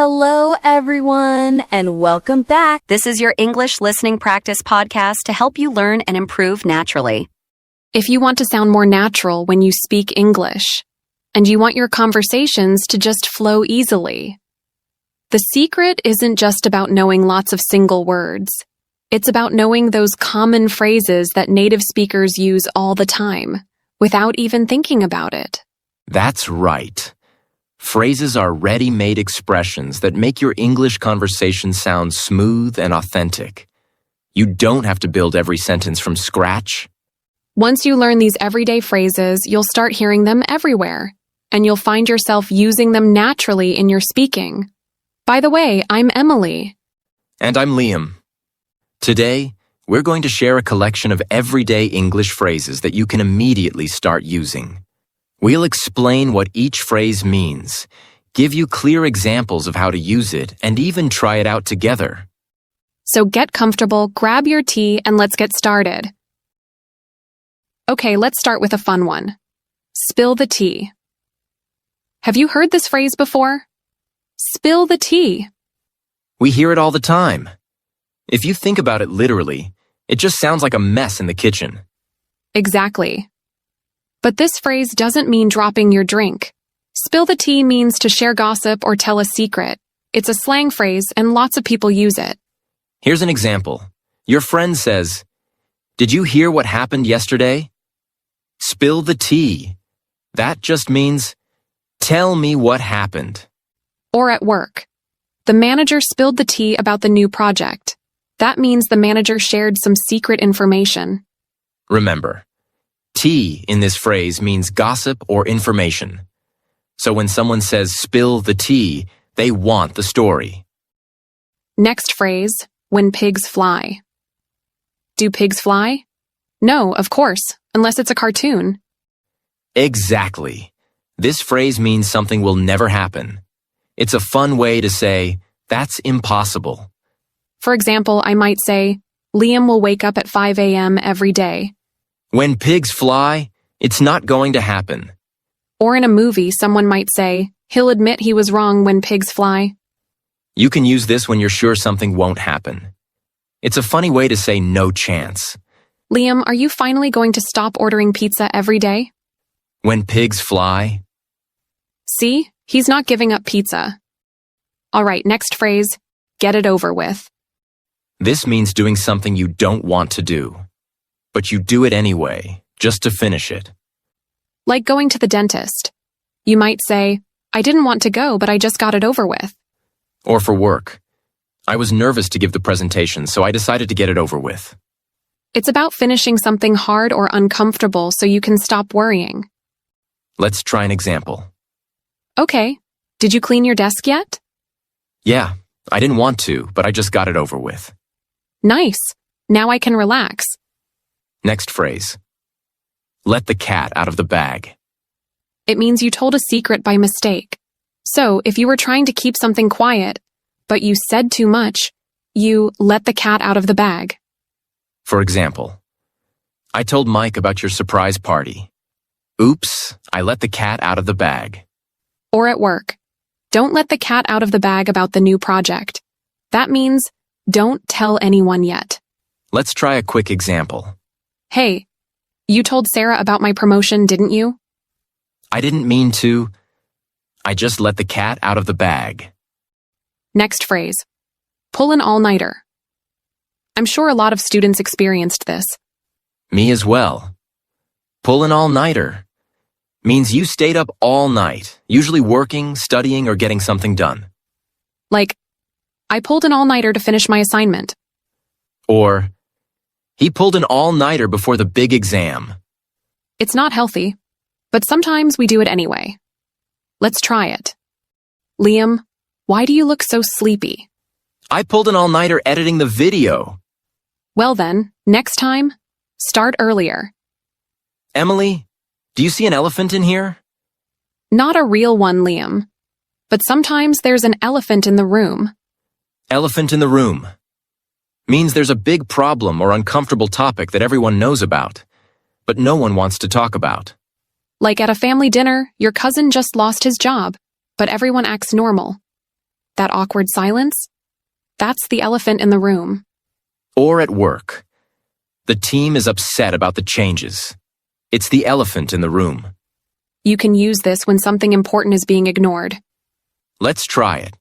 Hello, everyone, and welcome back. This is your English listening practice podcast to help you learn and improve naturally. If you want to sound more natural when you speak English, and you want your conversations to just flow easily, the secret isn't just about knowing lots of single words. It's about knowing those common phrases that native speakers use all the time, without even thinking about it. That's right. Phrases are ready-made expressions that make your English conversation sound smooth and authentic. You don't have to build every sentence from scratch. Once you learn these everyday phrases, you'll start hearing them everywhere, and you'll find yourself using them naturally in your speaking. By the way, I'm Emily. And I'm Liam. Today, we're going to share a collection of everyday English phrases that you can immediately start using. We'll explain what each phrase means, give you clear examples of how to use it, and even try it out together. So get comfortable, grab your tea, and let's get started. Okay, let's start with a fun one. Spill the tea. Have you heard this phrase before? Spill the tea. We hear it all the time. If you think about it literally, it just sounds like a mess in the kitchen. Exactly. But this phrase doesn't mean dropping your drink. Spill the tea means to share gossip or tell a secret. It's a slang phrase and lots of people use it. Here's an example. Your friend says, "Did you hear what happened yesterday?" Spill the tea. That just means, tell me what happened. Or at work. The manager spilled the tea about the new project. That means the manager shared some secret information. Remember, tea in this phrase means gossip or information. So when someone says spill the tea, they want the story. Next phrase, when pigs fly. Do pigs fly? No, of course, unless it's a cartoon. Exactly. This phrase means something will never happen. It's a fun way to say, that's impossible. For example, I might say, Liam will wake up at 5 a.m. every day. When pigs fly, it's not going to happen. Or in a movie, someone might say, he'll admit he was wrong when pigs fly. You can use this when you're sure something won't happen. It's a funny way to say no chance. Liam, are you finally going to stop ordering pizza every day? When pigs fly. See? He's not giving up pizza. All right, next phrase, get it over with. This means doing something you don't want to do, but you do it anyway, just to finish it. Like going to the dentist. You might say, I didn't want to go, but I just got it over with. Or for work. I was nervous to give the presentation, so I decided to get it over with. It's about finishing something hard or uncomfortable so you can stop worrying. Let's try an example. Okay, did you clean your desk yet? Yeah, I didn't want to, but I just got it over with. Nice. Now I can relax. Next phrase. Let the cat out of the bag. It means you told a secret by mistake. So, if you were trying to keep something quiet, but you said too much, you let the cat out of the bag. For example, I told Mike about your surprise party. Oops, I let the cat out of the bag. Or at work. Don't let the cat out of the bag about the new project. That means don't tell anyone yet. Let's try a quick example. Hey, you told Sarah about my promotion, didn't you? I didn't mean to. I just let the cat out of the bag. Next phrase. Pull an all-nighter. I'm sure a lot of students experienced this. Me as well. Pull an all-nighter means you stayed up all night, usually working, studying, or getting something done. Like, I pulled an all-nighter to finish my assignment. Or, he pulled an all-nighter before the big exam. It's not healthy, but sometimes we do it anyway. Let's try it. Liam, why do you look so sleepy? I pulled an all-nighter editing the video. Well then, next time, start earlier. Emily, do you see an elephant in here? Not a real one, Liam. But sometimes there's an elephant in the room. Elephant in the room means there's a big problem or uncomfortable topic that everyone knows about, but no one wants to talk about. Like at a family dinner, your cousin just lost his job, but everyone acts normal. That awkward silence? That's the elephant in the room. Or at work. The team is upset about the changes. It's the elephant in the room. You can use this when something important is being ignored. Let's try it.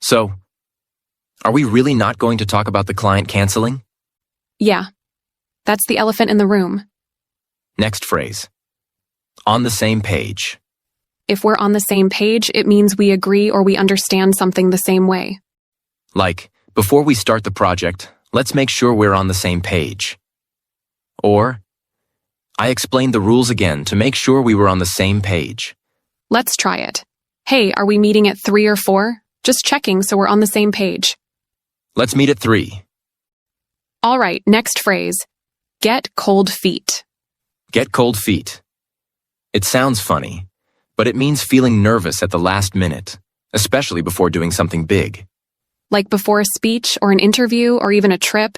So, are we really not going to talk about the client canceling? Yeah, that's the elephant in the room. Next phrase. On the same page. If we're on the same page, it means we agree or we understand something the same way. Like, before we start the project, let's make sure we're on the same page. Or, I explained the rules again to make sure we were on the same page. Let's try it. Hey, are we meeting at 3 or 4? Just checking so we're on the same page. Let's meet at 3. All right, next phrase. Get cold feet. Get cold feet. It sounds funny, but it means feeling nervous at the last minute, especially before doing something big. Like before a speech or an interview or even a trip.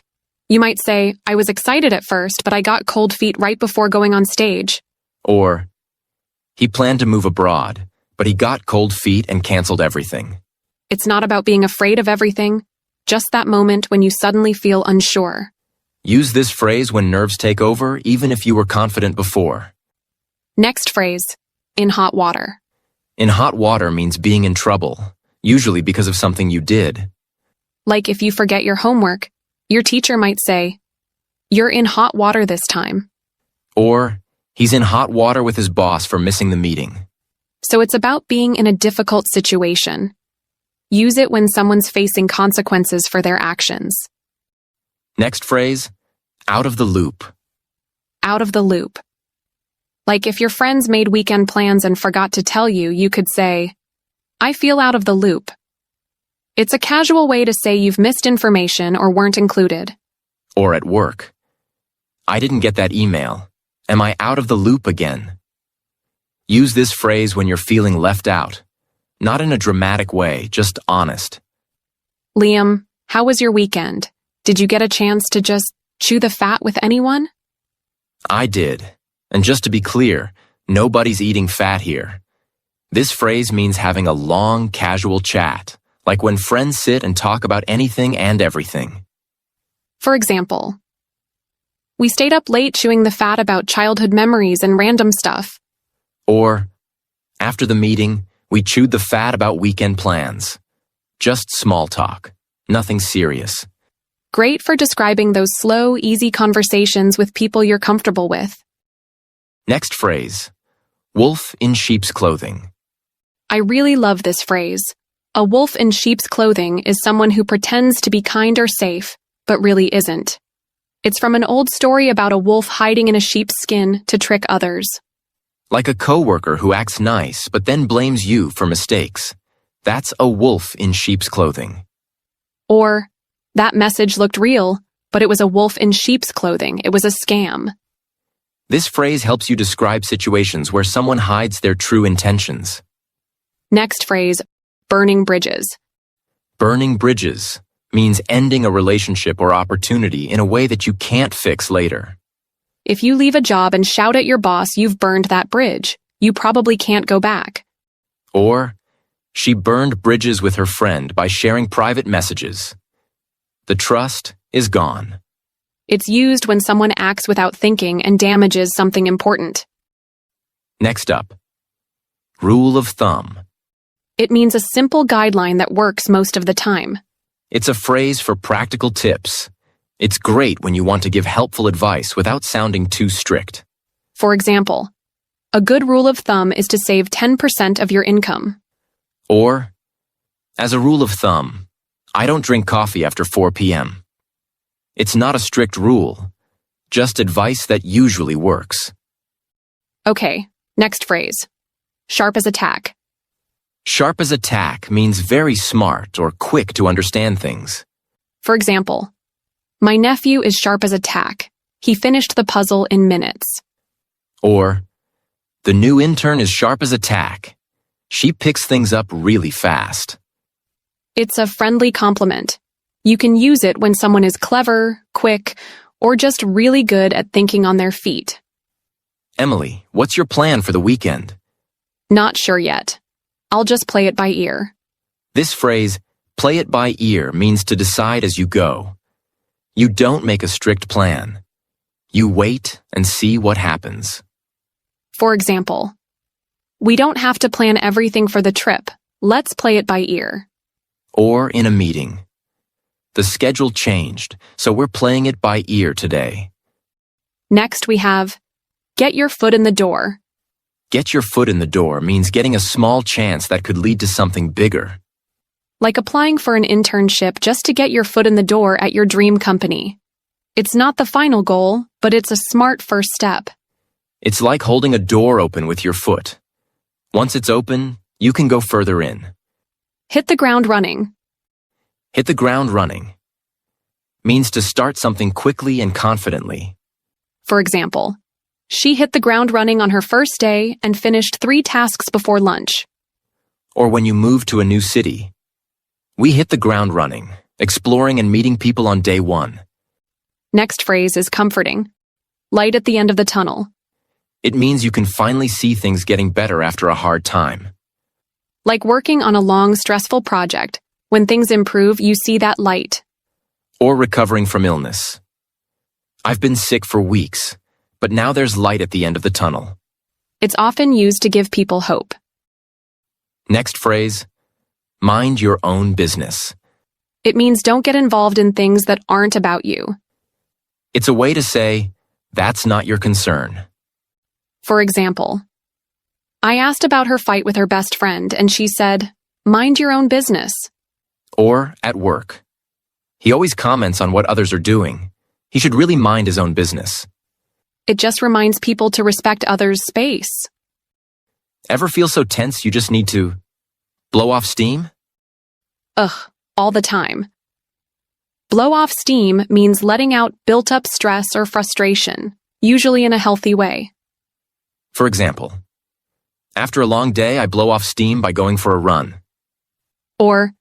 You might say, I was excited at first, but I got cold feet right before going on stage. Or, he planned to move abroad, but he got cold feet and canceled everything. It's not about being afraid of everything, just that moment when you suddenly feel unsure. Use this phrase when nerves take over, even if you were confident before. Next phrase, in hot water. In hot water means being in trouble, usually because of something you did. Like if you forget your homework, your teacher might say, you're in hot water this time. Or, he's in hot water with his boss for missing the meeting. So it's about being in a difficult situation. Use it when someone's facing consequences for their actions. Next phrase, out of the loop. Out of the loop. Like if your friends made weekend plans and forgot to tell you, you could say, I feel out of the loop. It's a casual way to say you've missed information or weren't included. Or at work. I didn't get that email. Am I out of the loop again? Use this phrase when you're feeling left out. Not in a dramatic way, just honest. Liam, how was your weekend? Did you get a chance to just chew the fat with anyone? I did. And just to be clear, nobody's eating fat here. This phrase means having a long, casual chat, like when friends sit and talk about anything and everything. For example, we stayed up late chewing the fat about childhood memories and random stuff. Or, after the meeting, we chewed the fat about weekend plans. Just small talk, nothing serious. Great for describing those slow, easy conversations with people you're comfortable with. Next phrase, wolf in sheep's clothing. I really love this phrase. A wolf in sheep's clothing is someone who pretends to be kind or safe, but really isn't. It's from an old story about a wolf hiding in a sheep's skin to trick others. Like a coworker who acts nice but then blames you for mistakes. That's a wolf in sheep's clothing. Or, that message looked real, but it was a wolf in sheep's clothing. It was a scam. This phrase helps you describe situations where someone hides their true intentions. Next phrase, burning bridges. Burning bridges means ending a relationship or opportunity in a way that you can't fix later. If you leave a job and shout at your boss, you've burned that bridge. You probably can't go back. Or, she burned bridges with her friend by sharing private messages. The trust is gone. It's used when someone acts without thinking and damages something important. Next up, rule of thumb. It means a simple guideline that works most of the time. It's a phrase for practical tips. It's great when you want to give helpful advice without sounding too strict. For example, a good rule of thumb is to save 10% of your income. Or, as a rule of thumb, I don't drink coffee after 4 p.m. It's not a strict rule, just advice that usually works. Okay, next phrase. Sharp as a tack. Sharp as a tack means very smart or quick to understand things. For example, my nephew is sharp as a tack. He finished the puzzle in minutes. Or, the new intern is sharp as a tack. She picks things up really fast. It's a friendly compliment. You can use it when someone is clever, quick, or just really good at thinking on their feet. Emily, what's your plan for the weekend? Not sure yet. I'll just play it by ear. This phrase, play it by ear, means to decide as you go. You don't make a strict plan. You wait and see what happens. For example, we don't have to plan everything for the trip. Let's play it by ear. Or in a meeting. The schedule changed, so we're playing it by ear today. Next, we have get your foot in the door. Get your foot in the door means getting a small chance that could lead to something bigger. Like applying for an internship just to get your foot in the door at your dream company. It's not the final goal, but it's a smart first step. It's like holding a door open with your foot. Once it's open, you can go further in. Hit the ground running. Hit the ground running means to start something quickly and confidently. For example, she hit the ground running on her first day and finished 3 tasks before lunch. Or when you move to a new city. We hit the ground running, exploring and meeting people on day 1. Next phrase is comforting. Light at the end of the tunnel. It means you can finally see things getting better after a hard time. Like working on a long, stressful project. When things improve, you see that light. Or recovering from illness. I've been sick for weeks, but now there's light at the end of the tunnel. It's often used to give people hope. Next phrase, mind your own business. It means don't get involved in things that aren't about you. It's a way to say, that's not your concern. For example, I asked about her fight with her best friend, and she said, mind your own business. Or at work. He always comments on what others are doing. He should really mind his own business. It just reminds people to respect others' space. Ever feel so tense you just need to blow off steam? Ugh, all the time. Blow off steam means letting out built-up stress or frustration, usually in a healthy way. For example, after a long day, I blow off steam by going for a run. Or,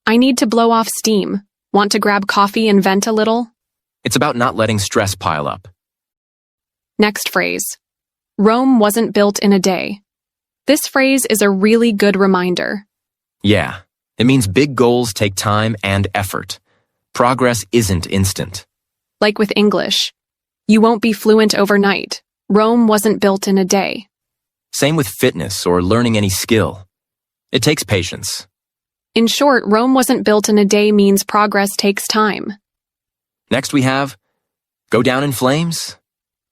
I need to blow off steam. Want to grab coffee and vent a little? It's about not letting stress pile up. Next phrase. Rome wasn't built in a day. This phrase is a really good reminder. Yeah, it means big goals take time and effort. Progress isn't instant. Like with English. You won't be fluent overnight. Rome wasn't built in a day. Same with fitness or learning any skill. It takes patience. In short, Rome wasn't built in a day means progress takes time. Next we have, go down in flames.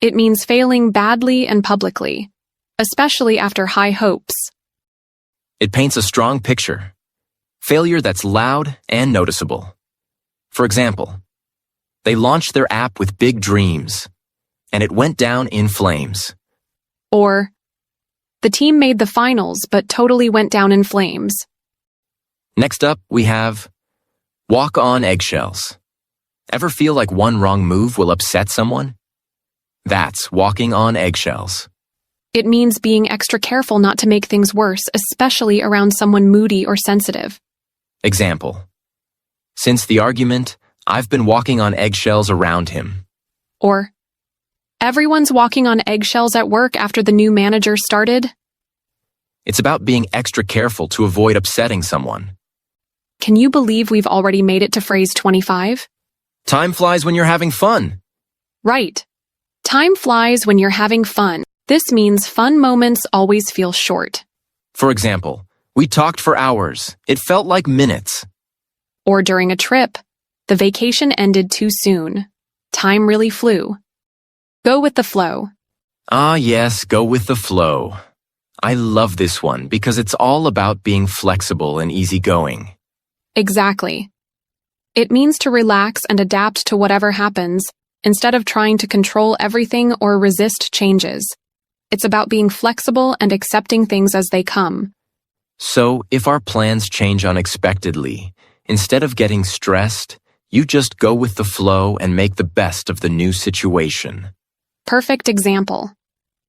It means failing badly and publicly, especially after high hopes. It paints a strong picture. Failure that's loud and noticeable. For example, they launched their app with big dreams, and it went down in flames. Or, the team made the finals but totally went down in flames. Next up, we have walk on eggshells. Ever feel like one wrong move will upset someone? That's walking on eggshells. It means being extra careful not to make things worse, especially around someone moody or sensitive. Example. Since the argument, I've been walking on eggshells around him. Or, everyone's walking on eggshells at work after the new manager started. It's about being extra careful to avoid upsetting someone. Can you believe we've already made it to phrase 25? Time flies when you're having fun. Right. Time flies when you're having fun. This means fun moments always feel short. For example, we talked for hours. It felt like minutes. Or during a trip, the vacation ended too soon. Time really flew. Go with the flow. Ah, yes, go with the flow. I love this one because it's all about being flexible and easygoing. Exactly. It means to relax and adapt to whatever happens, instead of trying to control everything or resist changes. It's about being flexible and accepting things as they come. So, if our plans change unexpectedly, instead of getting stressed, you just go with the flow and make the best of the new situation. Perfect example.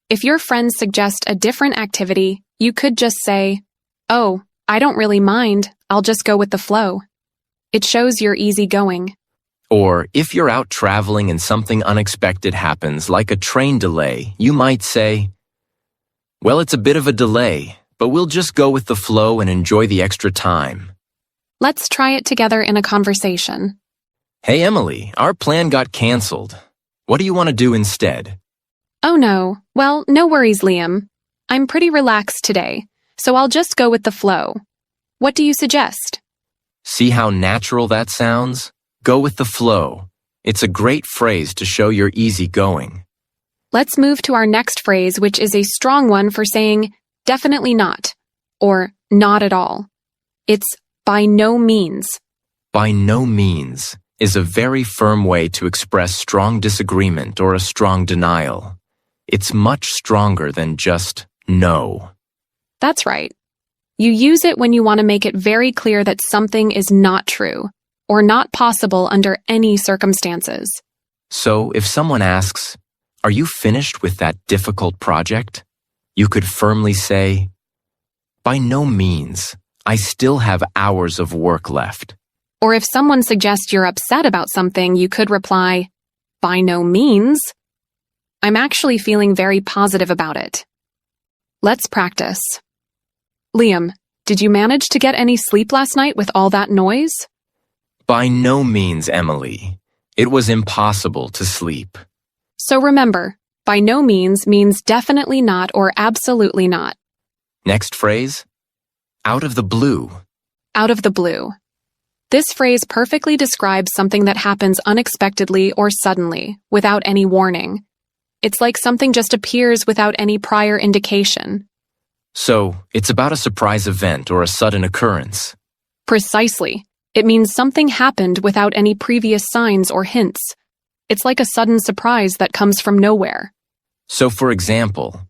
If your friends suggest a different activity, you could just say, "Oh, I don't really mind. I'll just go with the flow." It shows you're easygoing. Or, if you're out traveling and something unexpected happens, like a train delay, you might say, "Well, it's a bit of a delay, but we'll just go with the flow and enjoy the extra time." Let's try it together in a conversation. Hey Emily, our plan got canceled. What do you want to do instead? Oh no. Well, no worries, Liam. I'm pretty relaxed today, so I'll just go with the flow. What do you suggest? See how natural that sounds? Go with the flow. It's a great phrase to show you're easygoing. Let's move to our next phrase, which is a strong one for saying definitely not, or not at all. It's by no means. By no means is a very firm way to express strong disagreement or a strong denial. It's much stronger than just no. That's right. You use it when you want to make it very clear that something is not true, or not possible under any circumstances. So if someone asks, "Are you finished with that difficult project?" you could firmly say, "By no means. I still have hours of work left." Or if someone suggests you're upset about something, you could reply, "By no means. I'm actually feeling very positive about it." Let's practice. Liam, did you manage to get any sleep last night with all that noise? By no means, Emily. It was impossible to sleep. So remember, by no means definitely not or absolutely not. Next phrase, out of the blue. Out of the blue. This phrase perfectly describes something that happens unexpectedly or suddenly, without any warning. It's like something just appears without any prior indication. So, it's about a surprise event or a sudden occurrence. Precisely. It means something happened without any previous signs or hints. It's like a sudden surprise that comes from nowhere. So, for example,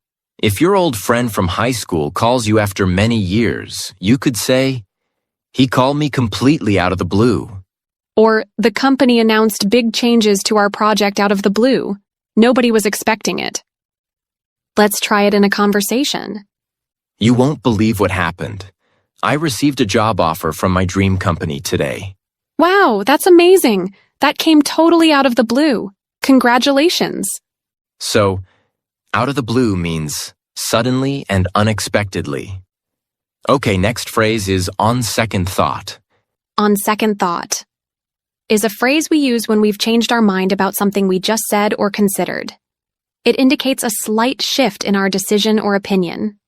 if your old friend from high school calls you after many years, you could say, "He called me completely out of the blue." Or, the company announced big changes to our project out of the blue. Nobody was expecting it. Let's try it in a conversation. You won't believe what happened. I received a job offer from my dream company today. Wow, that's amazing. That came totally out of the blue. Congratulations. So, out of the blue means suddenly and unexpectedly. Okay, next phrase is on second thought. On second thought is a phrase we use when we've changed our mind about something we just said or considered. It indicates a slight shift in our decision or opinion.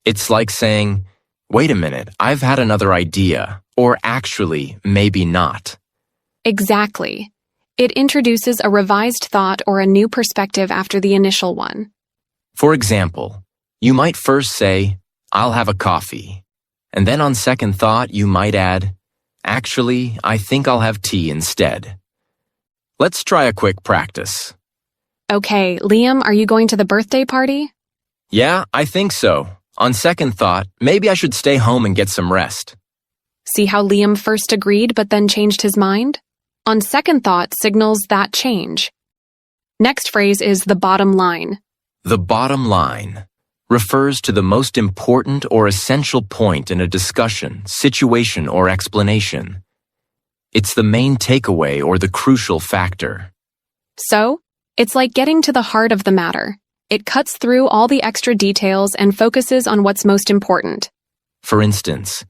It's like saying, "Wait a minute, I've had another idea," or actually, maybe not. Exactly. It introduces a revised thought or a new perspective after the initial one. For example, you might first say, "I'll have a coffee." And then on second thought, you might add, "Actually, I think I'll have tea instead." Let's try a quick practice. Okay, Liam, are you going to the birthday party? Yeah, I think so. On second thought, maybe I should stay home and get some rest. See how Liam first agreed but then changed his mind? On second thought signals that change. Next phrase is the bottom line. The bottom line refers to the most important or essential point in a discussion, situation, or explanation. It's the main takeaway or the crucial factor. So, it's like getting to the heart of the matter. It cuts through all the extra details and focuses on what's most important. For instance,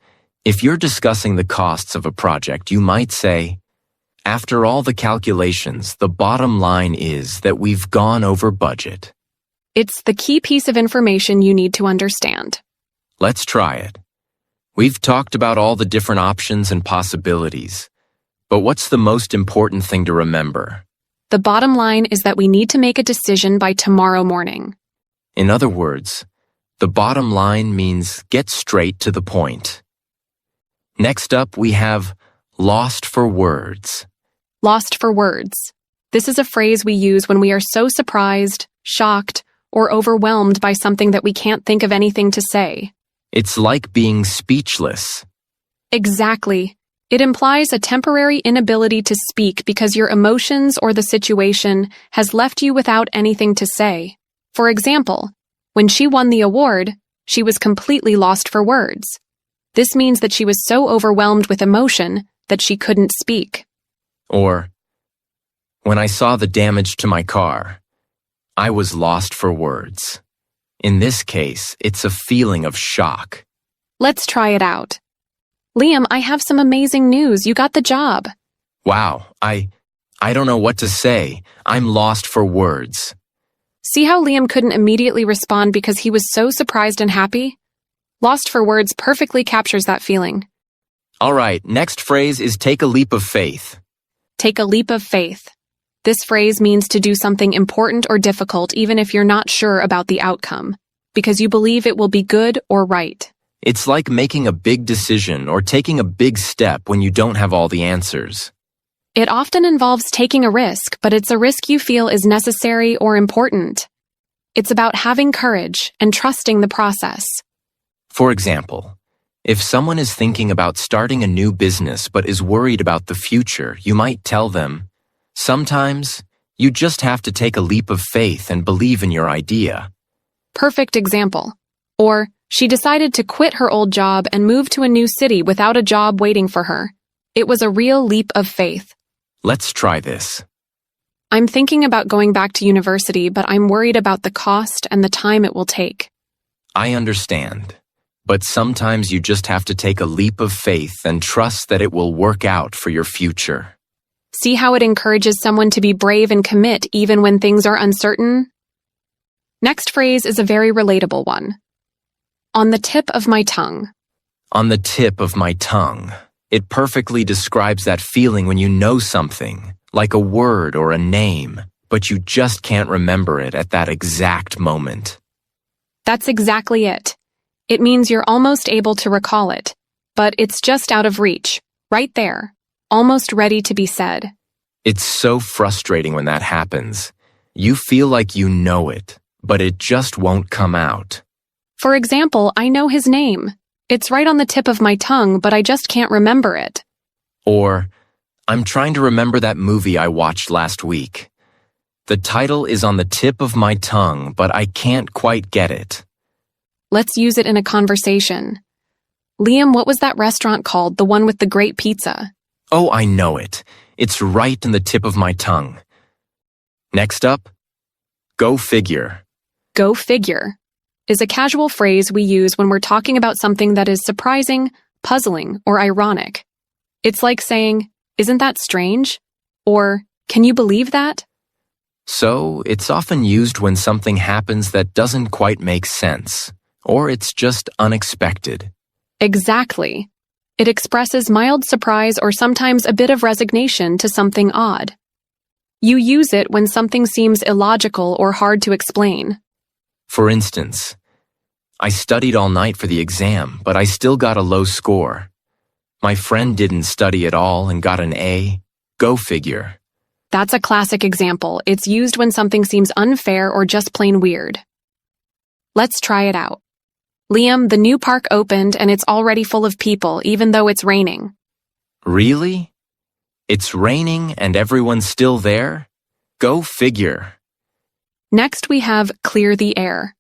if you're discussing the costs of a project, you might say, "After all the calculations, the bottom line is that we've gone over budget." It's the key piece of information you need to understand. Let's try it. We've talked about all the different options and possibilities, but what's the most important thing to remember? The bottom line is that we need to make a decision by tomorrow morning. In other words, the bottom line means get straight to the point. Next up, we have lost for words. Lost for words. This is a phrase we use when we are so surprised, shocked, or overwhelmed by something that we can't think of anything to say. It's like being speechless. Exactly. It implies a temporary inability to speak because your emotions or the situation has left you without anything to say. For example, when she won the award, she was completely lost for words. This means that she was so overwhelmed with emotion that she couldn't speak. Or, when I saw the damage to my car, I was lost for words. In this case, it's a feeling of shock. Let's try it out. Liam, I have some amazing news. You got the job. Wow, I don't know what to say. I'm lost for words. See how Liam couldn't immediately respond because he was so surprised and happy? Lost for words perfectly captures that feeling. All right, next phrase is take a leap of faith. Take a leap of faith. This phrase means to do something important or difficult even if you're not sure about the outcome, because you believe it will be good or right. It's like making a big decision or taking a big step when you don't have all the answers. It often involves taking a risk, but it's a risk you feel is necessary or important. It's about having courage and trusting the process. For example, if someone is thinking about starting a new business but is worried about the future, you might tell them, sometimes you just have to take a leap of faith and believe in your idea. Perfect example. Or, she decided to quit her old job and move to a new city without a job waiting for her. It was a real leap of faith. Let's try this. I'm thinking about going back to university, but I'm worried about the cost and the time it will take. I understand, but sometimes you just have to take a leap of faith and trust that it will work out for your future. See how it encourages someone to be brave and commit even when things are uncertain? Next phrase is a very relatable one. On the tip of my tongue. On the tip of my tongue. It perfectly describes that feeling when you know something, like a word or a name, but you just can't remember it at that exact moment. That's exactly it. It means you're almost able to recall it, but it's just out of reach, right there, almost ready to be said. It's so frustrating when that happens. You feel like you know it, but it just won't come out. For example, I know his name. It's right on the tip of my tongue, but I just can't remember it. Or, I'm trying to remember that movie I watched last week. The title is on the tip of my tongue, but I can't quite get it. Let's use it in a conversation. Liam, what was that restaurant called, the one with the great pizza? Oh, I know it. It's right in the tip of my tongue. Next up, go figure. Go figure is a casual phrase we use when we're talking about something that is surprising, puzzling, or ironic. It's like saying, isn't that strange? Or, can you believe that? So, it's often used when something happens that doesn't quite make sense, or it's just unexpected. Exactly. It expresses mild surprise or sometimes a bit of resignation to something odd. You use it when something seems illogical or hard to explain. For instance, I studied all night for the exam, but I still got a low score. My friend didn't study at all and got an A. Go figure. That's a classic example. It's used when something seems unfair or just plain weird. Let's try it out. Liam, the new park opened and it's already full of people, even though it's raining. Really? It's raining and everyone's still there? Go figure. Next, we have clear the air.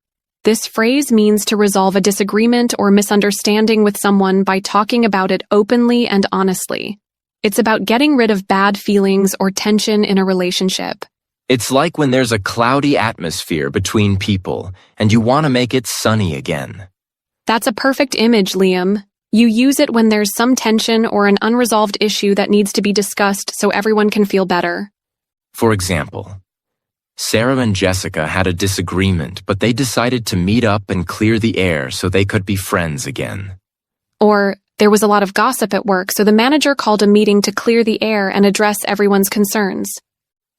This phrase means to resolve a disagreement or misunderstanding with someone by talking about it openly and honestly. It's about getting rid of bad feelings or tension in a relationship. It's like when there's a cloudy atmosphere between people and you want to make it sunny again. That's a perfect image, Liam. You use it when there's some tension or an unresolved issue that needs to be discussed so everyone can feel better. For example, Sarah and Jessica had a disagreement, but they decided to meet up and clear the air so they could be friends again. Or, there was a lot of gossip at work, so the manager called a meeting to clear the air and address everyone's concerns.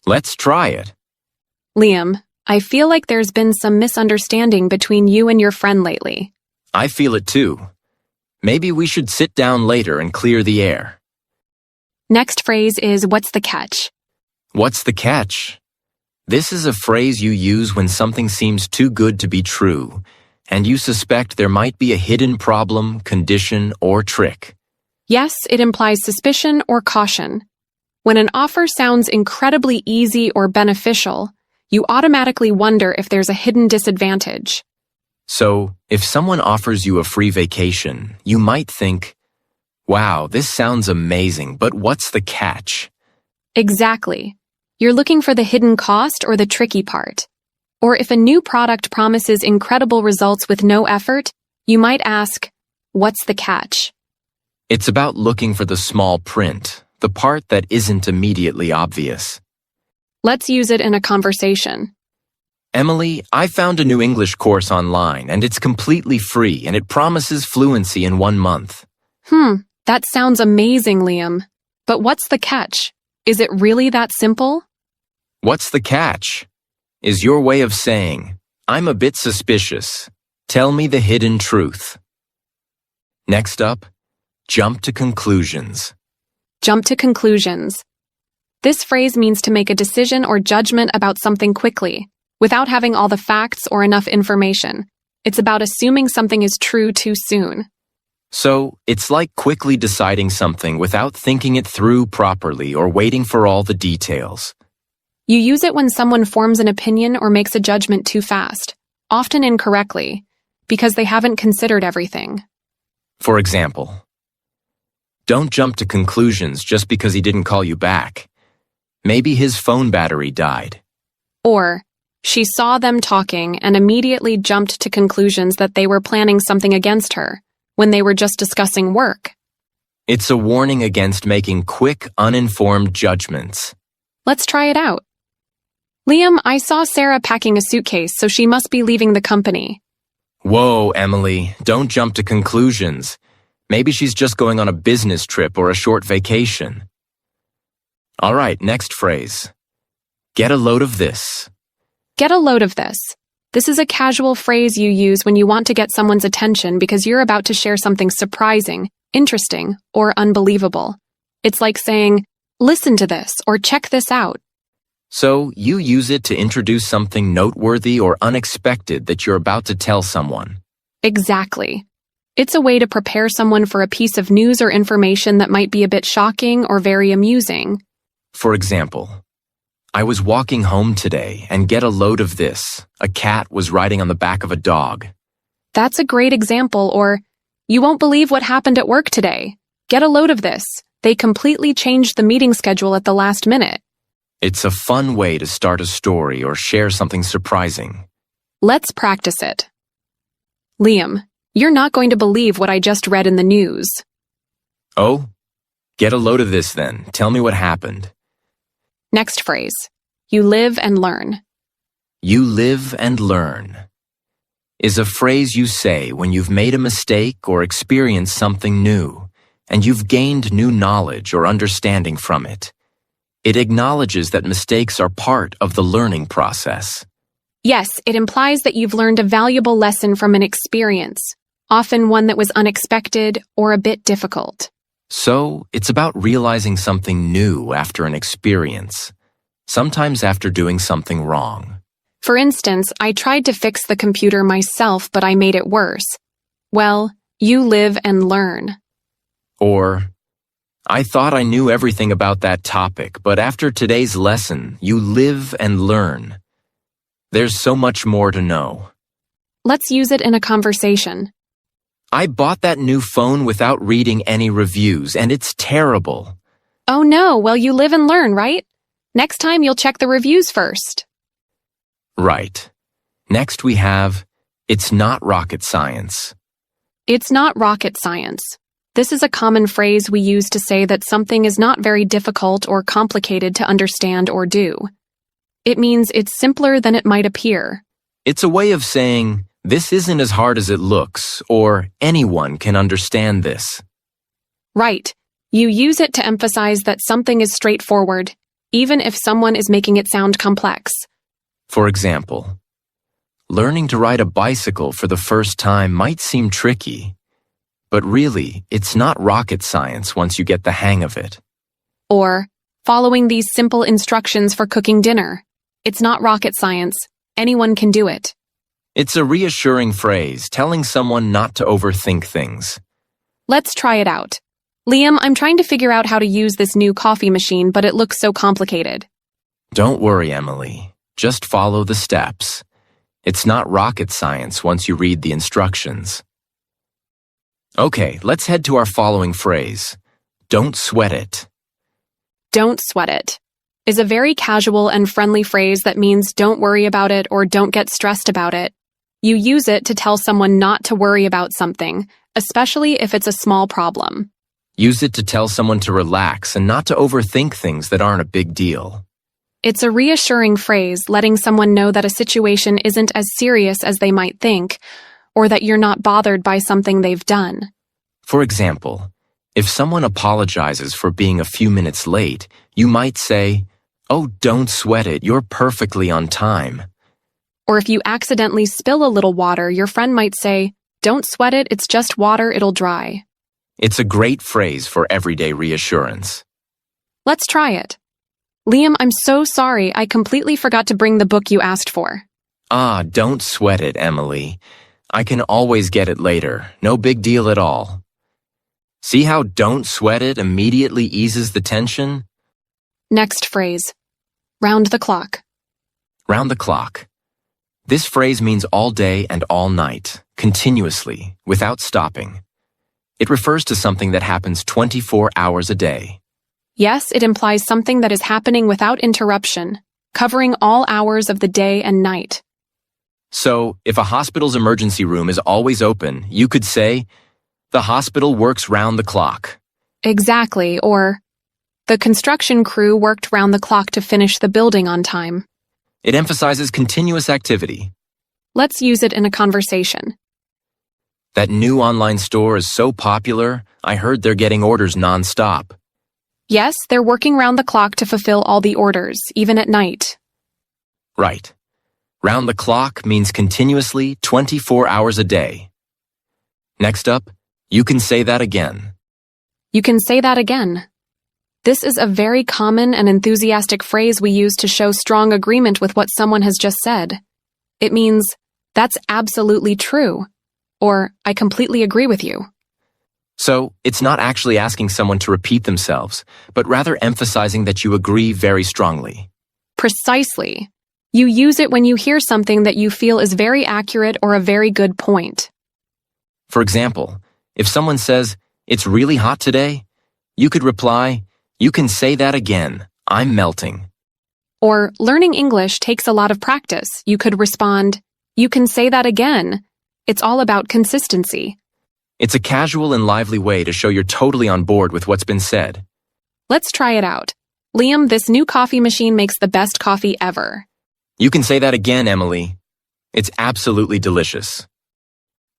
Let's try it. Liam, I feel like there's been some misunderstanding between you and your friend lately. I feel it too. Maybe we should sit down later and clear the air. Next phrase is, what's the catch? What's the catch? This is a phrase you use when something seems too good to be true, and you suspect there might be a hidden problem, condition, or trick. Yes, it implies suspicion or caution. When an offer sounds incredibly easy or beneficial, you automatically wonder if there's a hidden disadvantage. So, if someone offers you a free vacation, you might think, wow, this sounds amazing, but what's the catch? Exactly. You're looking for the hidden cost or the tricky part. Or if a new product promises incredible results with no effort, you might ask, what's the catch? It's about looking for the small print, the part that isn't immediately obvious. Let's use it in a conversation. Emily, I found a new English course online and it's completely free and it promises fluency in 1 month. That sounds amazing, Liam. But what's the catch? Is it really that simple? What's the catch? Is your way of saying, I'm a bit suspicious. Tell me the hidden truth. Next up, jump to conclusions. Jump to conclusions. This phrase means to make a decision or judgment about something quickly, without having all the facts or enough information. It's about assuming something is true too soon. So, it's like quickly deciding something without thinking it through properly or waiting for all the details. You use it when someone forms an opinion or makes a judgment too fast, often incorrectly, because they haven't considered everything. For example, don't jump to conclusions just because he didn't call you back. Maybe his phone battery died. Or, she saw them talking and immediately jumped to conclusions that they were planning something against her, when they were just discussing work. It's a warning against making quick, uninformed judgments. Let's try it out. Liam, I saw Sarah packing a suitcase, so she must be leaving the company. Whoa, Emily, don't jump to conclusions. Maybe she's just going on a business trip or a short vacation. All right, next phrase. Get a load of this. Get a load of this. This is a casual phrase you use when you want to get someone's attention because you're about to share something surprising, interesting, or unbelievable. It's like saying, listen to this or check this out. So, you use it to introduce something noteworthy or unexpected that you're about to tell someone. Exactly. It's a way to prepare someone for a piece of news or information that might be a bit shocking or very amusing. For example, I was walking home today and get a load of this. A cat was riding on the back of a dog. That's a great example. Or, you won't believe what happened at work today. Get a load of this. They completely changed the meeting schedule at the last minute. It's a fun way to start a story or share something surprising. Let's practice it. Liam, you're not going to believe what I just read in the news. Oh? Get a load of this then. Tell me what happened. Next phrase. You live and learn. You live and learn is a phrase you say when you've made a mistake or experienced something new, and you've gained new knowledge or understanding from it. It acknowledges that mistakes are part of the learning process. Yes, it implies that you've learned a valuable lesson from an experience, often one that was unexpected or a bit difficult. So, it's about realizing something new after an experience, sometimes after doing something wrong. For instance, I tried to fix the computer myself, but I made it worse. Well, you live and learn. Or, I thought I knew everything about that topic, but after today's lesson, you live and learn. There's so much more to know. Let's use it in a conversation. I bought that new phone without reading any reviews, and it's terrible. Oh no, well you live and learn, right? Next time you'll check the reviews first. Right. Next we have, it's not rocket science. It's not rocket science. This is a common phrase we use to say that something is not very difficult or complicated to understand or do. It means it's simpler than it might appear. It's a way of saying, this isn't as hard as it looks, or anyone can understand this. Right. You use it to emphasize that something is straightforward, even if someone is making it sound complex. For example, learning to ride a bicycle for the first time might seem tricky, but really, it's not rocket science once you get the hang of it. Or, following these simple instructions for cooking dinner. It's not rocket science. Anyone can do it. It's a reassuring phrase, telling someone not to overthink things. Let's try it out. Liam, I'm trying to figure out how to use this new coffee machine, but it looks so complicated. Don't worry, Emily. Just follow the steps. It's not rocket science once you read the instructions. Okay, let's head to our following phrase. Don't sweat it. Don't sweat it is a very casual and friendly phrase that means don't worry about it or don't get stressed about it. You use it to tell someone not to worry about something, especially if it's a small problem. Use it to tell someone to relax and not to overthink things that aren't a big deal. It's a reassuring phrase letting someone know that a situation isn't as serious as they might think, or that you're not bothered by something they've done. For example, if someone apologizes for being a few minutes late, you might say, "Oh, don't sweat it, you're perfectly on time." Or if you accidentally spill a little water, your friend might say, "Don't sweat it, it's just water, it'll dry." It's a great phrase for everyday reassurance. Let's try it. Liam, I'm so sorry, I completely forgot to bring the book you asked for. Ah, don't sweat it, Emily. I can always get it later. No big deal at all. See how "don't sweat it" immediately eases the tension? Next phrase. Round the clock. Round the clock. This phrase means all day and all night, continuously, without stopping. It refers to something that happens 24 hours a day. Yes, it implies something that is happening without interruption, covering all hours of the day and night. So, if a hospital's emergency room is always open, you could say, "The hospital works round the clock." Exactly, or the construction crew worked round the clock to finish the building on time. It emphasizes continuous activity. Let's use it in a conversation. That new online store is so popular, I heard they're getting orders non-stop. Yes, they're working round the clock to fulfill all the orders, even at night. Right. Round the clock means continuously 24 hours a day. Next up, you can say that again. You can say that again. This is a very common and enthusiastic phrase we use to show strong agreement with what someone has just said. It means, "That's absolutely true," or "I completely agree with you." So, it's not actually asking someone to repeat themselves, but rather emphasizing that you agree very strongly. Precisely. You use it when you hear something that you feel is very accurate or a very good point. For example, if someone says, "It's really hot today," you could reply, "You can say that again. I'm melting." Or, learning English takes a lot of practice. You could respond, "You can say that again. It's all about consistency." It's a casual and lively way to show you're totally on board with what's been said. Let's try it out. Liam, this new coffee machine makes the best coffee ever. You can say that again, Emily. It's absolutely delicious.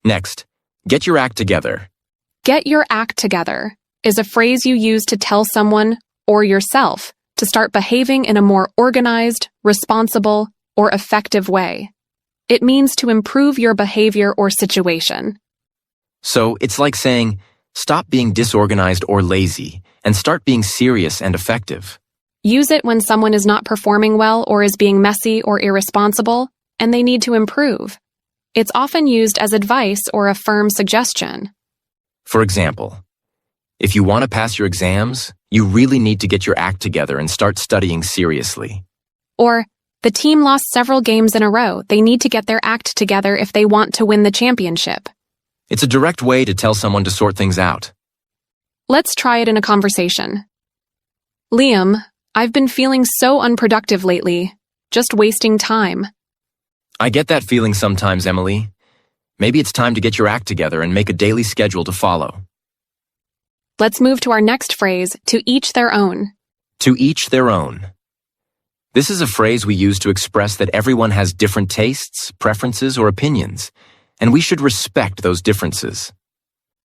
Next, get your act together. Get your act together is a phrase you use to tell someone or yourself to start behaving in a more organized, responsible, or effective way. It means to improve your behavior or situation. So it's like saying, stop being disorganized or lazy and start being serious and effective. Use it when someone is not performing well or is being messy or irresponsible, and they need to improve. It's often used as advice or a firm suggestion. For example, if you want to pass your exams, you really need to get your act together and start studying seriously. Or, the team lost several games in a row. They need to get their act together if they want to win the championship. It's a direct way to tell someone to sort things out. Let's try it in a conversation. Liam, I've been feeling so unproductive lately, just wasting time. I get that feeling sometimes, Emily. Maybe it's time to get your act together and make a daily schedule to follow. Let's move to our next phrase, to each their own. To each their own. This is a phrase we use to express that everyone has different tastes, preferences, or opinions, and we should respect those differences.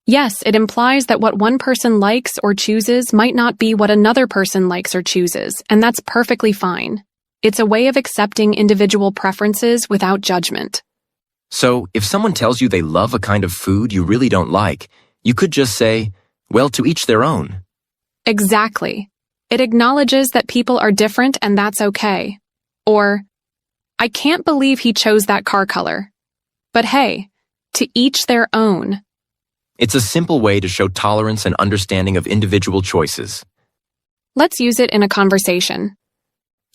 Yes, it implies that what one person likes or chooses might not be what another person likes or chooses, and that's perfectly fine. It's a way of accepting individual preferences without judgment. So, if someone tells you they love a kind of food you really don't like, you could just say, well, to each their own. Exactly. It acknowledges that people are different and that's okay. Or, I can't believe he chose that car color. But hey, to each their own. It's a simple way to show tolerance and understanding of individual choices. Let's use it in a conversation.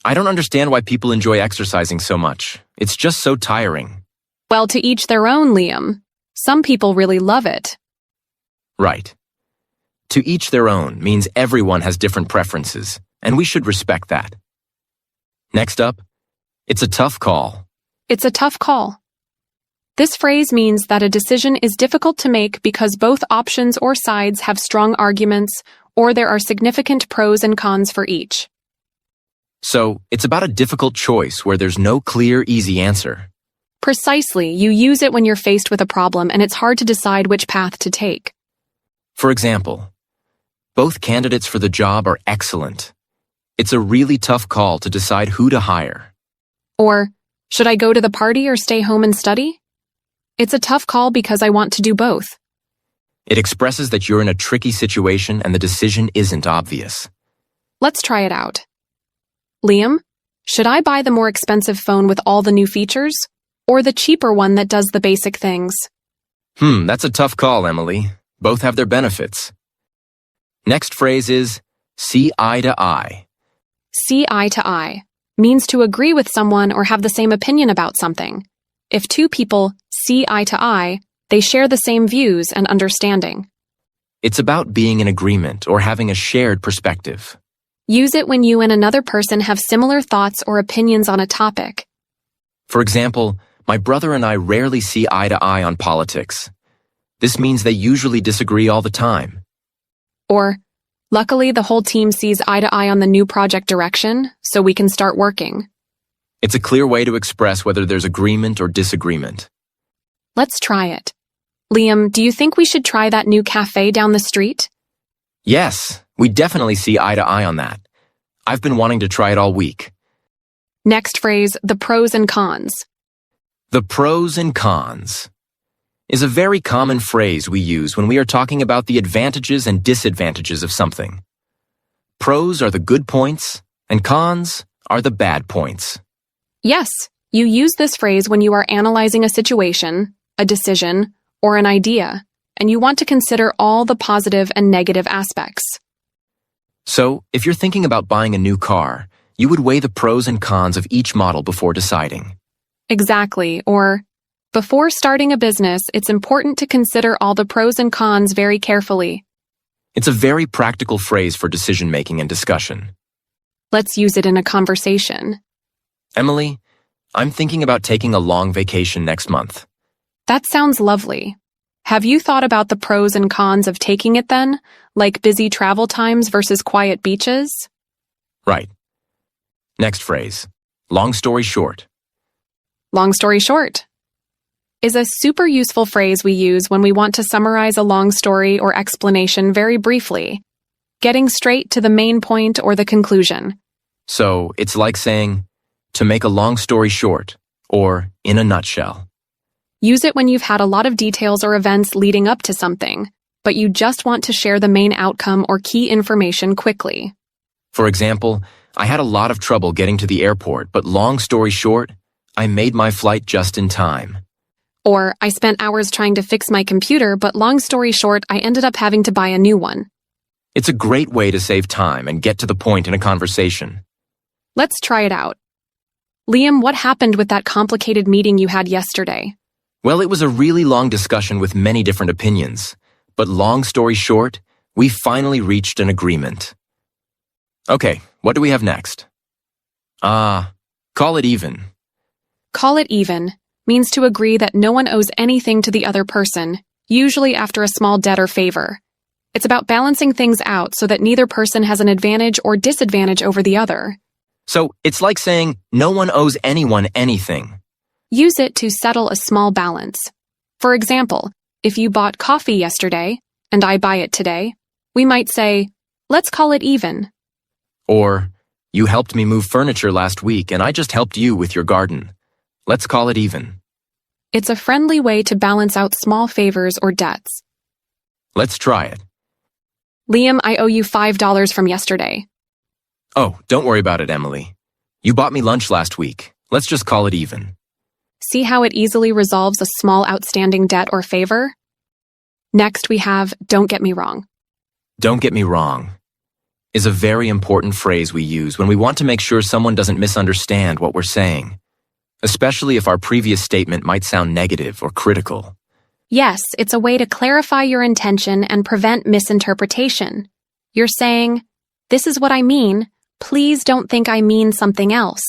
I don't understand why people enjoy exercising so much. It's just so tiring. Well, to each their own, Liam. Some people really love it. Right. To each their own means everyone has different preferences, and we should respect that. Next up, it's a tough call. It's a tough call. This phrase means that a decision is difficult to make because both options or sides have strong arguments or there are significant pros and cons for each. So, it's about a difficult choice where there's no clear, easy answer. Precisely, you use it when you're faced with a problem and it's hard to decide which path to take. For example, both candidates for the job are excellent. It's a really tough call to decide who to hire. Or, should I go to the party or stay home and study? It's a tough call because I want to do both. It expresses that you're in a tricky situation and the decision isn't obvious. Let's try it out. Liam, should I buy the more expensive phone with all the new features, or the cheaper one that does the basic things? That's a tough call, Emily. Both have their benefits. Next phrase is see eye to eye. See eye to eye means to agree with someone or have the same opinion about something. If two people see eye to eye, they share the same views and understanding. It's about being in agreement or having a shared perspective. Use it when you and another person have similar thoughts or opinions on a topic. For example, my brother and I rarely see eye to eye on politics. This means they usually disagree all the time. Or, luckily the whole team sees eye to eye on the new project direction, so we can start working. It's a clear way to express whether there's agreement or disagreement. Let's try it. Liam, do you think we should try that new cafe down the street? Yes, we definitely see eye to eye on that. I've been wanting to try it all week. Next phrase, the pros and cons. The pros and cons is a very common phrase we use when we are talking about the advantages and disadvantages of something. Pros are the good points, and cons are the bad points. Yes, you use this phrase when you are analyzing a situation, a decision, or an idea, and you want to consider all the positive and negative aspects. So, if you're thinking about buying a new car, you would weigh the pros and cons of each model before deciding. Exactly, or, before starting a business, it's important to consider all the pros and cons very carefully. It's a very practical phrase for decision-making and discussion. Let's use it in a conversation. Emily, I'm thinking about taking a long vacation next month. That sounds lovely. Have you thought about the pros and cons of taking it then, like busy travel times versus quiet beaches? Right. Next phrase. Long story short. Long story short is a super useful phrase we use when we want to summarize a long story or explanation very briefly, getting straight to the main point or the conclusion. So, it's like saying, to make a long story short, or in a nutshell. Use it when you've had a lot of details or events leading up to something, but you just want to share the main outcome or key information quickly. For example, I had a lot of trouble getting to the airport, but long story short, I made my flight just in time. Or, I spent hours trying to fix my computer, but long story short, I ended up having to buy a new one. It's a great way to save time and get to the point in a conversation. Let's try it out. Liam, what happened with that complicated meeting you had yesterday? Well, it was a really long discussion with many different opinions, but long story short, we finally reached an agreement. Okay, what do we have next? Call it even. Call it even means to agree that no one owes anything to the other person, usually after a small debt or favor. It's about balancing things out so that neither person has an advantage or disadvantage over the other. So, it's like saying, no one owes anyone anything. Use it to settle a small balance. For example, if you bought coffee yesterday, and I buy it today, we might say, let's call it even. Or, you helped me move furniture last week and I just helped you with your garden. Let's call it even. It's a friendly way to balance out small favors or debts. Let's try it. Liam, I owe you $5 from yesterday. Oh, don't worry about it, Emily. You bought me lunch last week. Let's just call it even. See how it easily resolves a small outstanding debt or favor? Next, we have, don't get me wrong. Don't get me wrong is a very important phrase we use when we want to make sure someone doesn't misunderstand what we're saying, especially if our previous statement might sound negative or critical. Yes, it's a way to clarify your intention and prevent misinterpretation. You're saying, this is what I mean, please don't think I mean something else.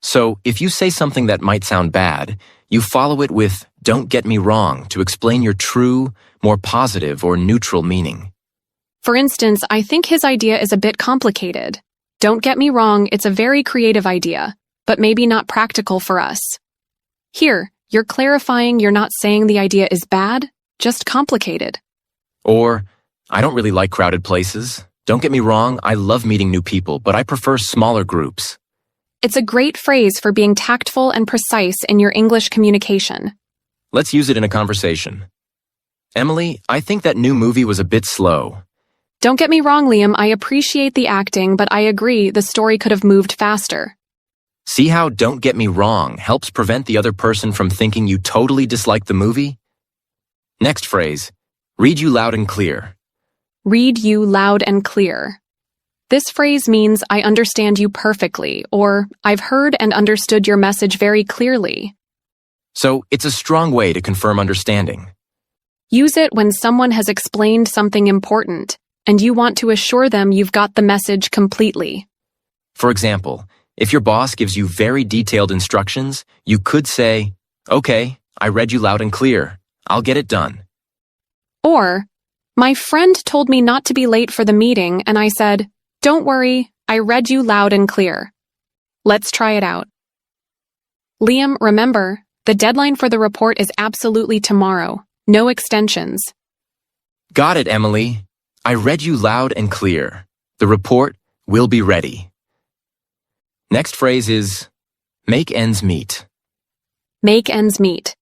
So, if you say something that might sound bad, you follow it with "don't get me wrong" to explain your true, more positive or neutral meaning. For instance, I think his idea is a bit complicated. Don't get me wrong, it's a very creative idea, but maybe not practical for us. Here, you're clarifying you're not saying the idea is bad, just complicated. Or, I don't really like crowded places. Don't get me wrong, I love meeting new people, but I prefer smaller groups. It's a great phrase for being tactful and precise in your English communication. Let's use it in a conversation. Emily, I think that new movie was a bit slow. Don't get me wrong, Liam, I appreciate the acting, but I agree the story could have moved faster. See how "don't get me wrong" helps prevent the other person from thinking you totally dislike the movie? Next phrase, read you loud and clear. Read you loud and clear. This phrase means I understand you perfectly, or I've heard and understood your message very clearly. So, it's a strong way to confirm understanding. Use it when someone has explained something important, and you want to assure them you've got the message completely. For example, if your boss gives you very detailed instructions, you could say, "Okay, I read you loud and clear. I'll get it done." Or, my friend told me not to be late for the meeting, and I said, "Don't worry, I read you loud and clear." Let's try it out. Liam, remember, the deadline for the report is absolutely tomorrow. No extensions. Got it, Emily. I read you loud and clear. The report will be ready. Next phrase is make ends meet. Make ends meet.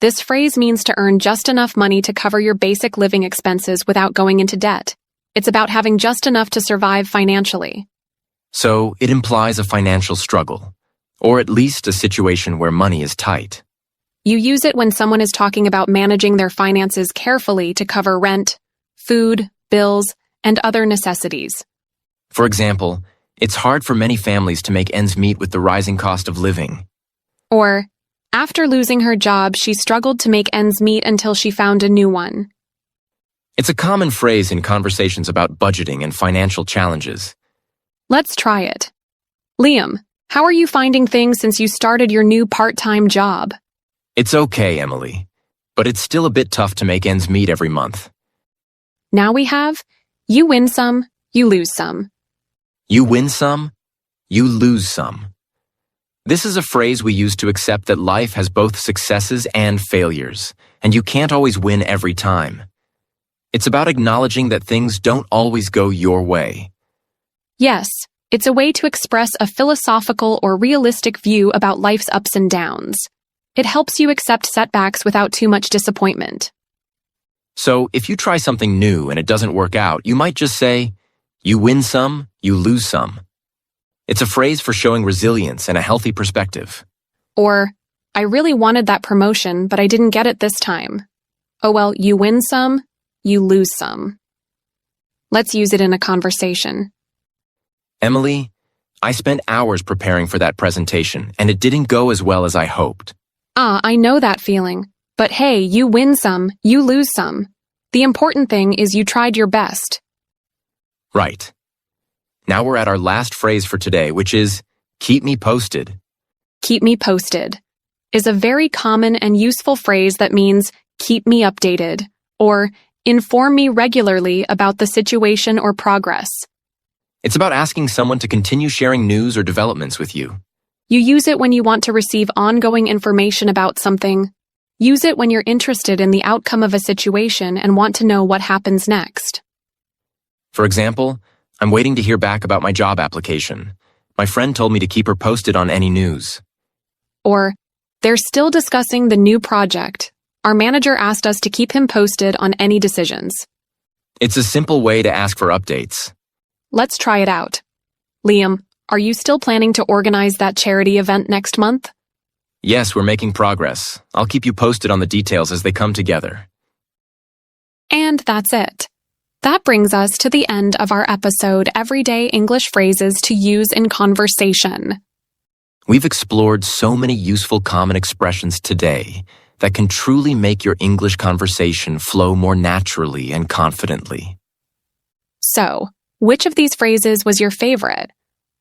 This phrase means to earn just enough money to cover your basic living expenses without going into debt. It's about having just enough to survive financially. So it implies a financial struggle, or at least a situation where money is tight. You use it when someone is talking about managing their finances carefully to cover rent, food, bills, and other necessities. For example, it's hard for many families to make ends meet with the rising cost of living. Or, after losing her job, she struggled to make ends meet until she found a new one. It's a common phrase in conversations about budgeting and financial challenges. Let's try it. Liam, how are you finding things since you started your new part-time job? It's okay, Emily, but it's still a bit tough to make ends meet every month. Now we have, you win some, you lose some. You win some, you lose some. This is a phrase we use to accept that life has both successes and failures, and you can't always win every time. It's about acknowledging that things don't always go your way. Yes, it's a way to express a philosophical or realistic view about life's ups and downs. It helps you accept setbacks without too much disappointment. So, if you try something new and it doesn't work out, you might just say, you win some, you lose some. It's a phrase for showing resilience and a healthy perspective. Or, I really wanted that promotion, but I didn't get it this time. Oh well, you win some, you lose some. Let's use it in a conversation. Emily, I spent hours preparing for that presentation, and it didn't go as well as I hoped. I know that feeling. But hey, you win some, you lose some. The important thing is you tried your best. Right. Now we're at our last phrase for today, which is keep me posted. Keep me posted is a very common and useful phrase that means keep me updated or inform me regularly about the situation or progress. It's about asking someone to continue sharing news or developments with you. You use it when you want to receive ongoing information about something. Use it when you're interested in the outcome of a situation and want to know what happens next. For example, I'm waiting to hear back about my job application. My friend told me to keep her posted on any news. Or, they're still discussing the new project. Our manager asked us to keep him posted on any decisions. It's a simple way to ask for updates. Let's try it out. Liam, are you still planning to organize that charity event next month? Yes, we're making progress. I'll keep you posted on the details as they come together. And that's it. That brings us to the end of our episode, Everyday English Phrases to Use in Conversation. We've explored so many useful common expressions today that can truly make your English conversation flow more naturally and confidently. So, which of these phrases was your favorite?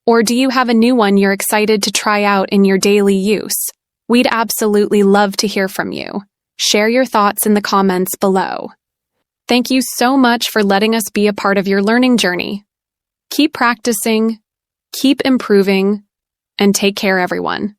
Or do you have a new one you're excited to try out in your daily use? We'd absolutely love to hear from you. Share your thoughts in the comments below. Thank you so much for letting us be a part of your learning journey. Keep practicing, keep improving, and take care, everyone.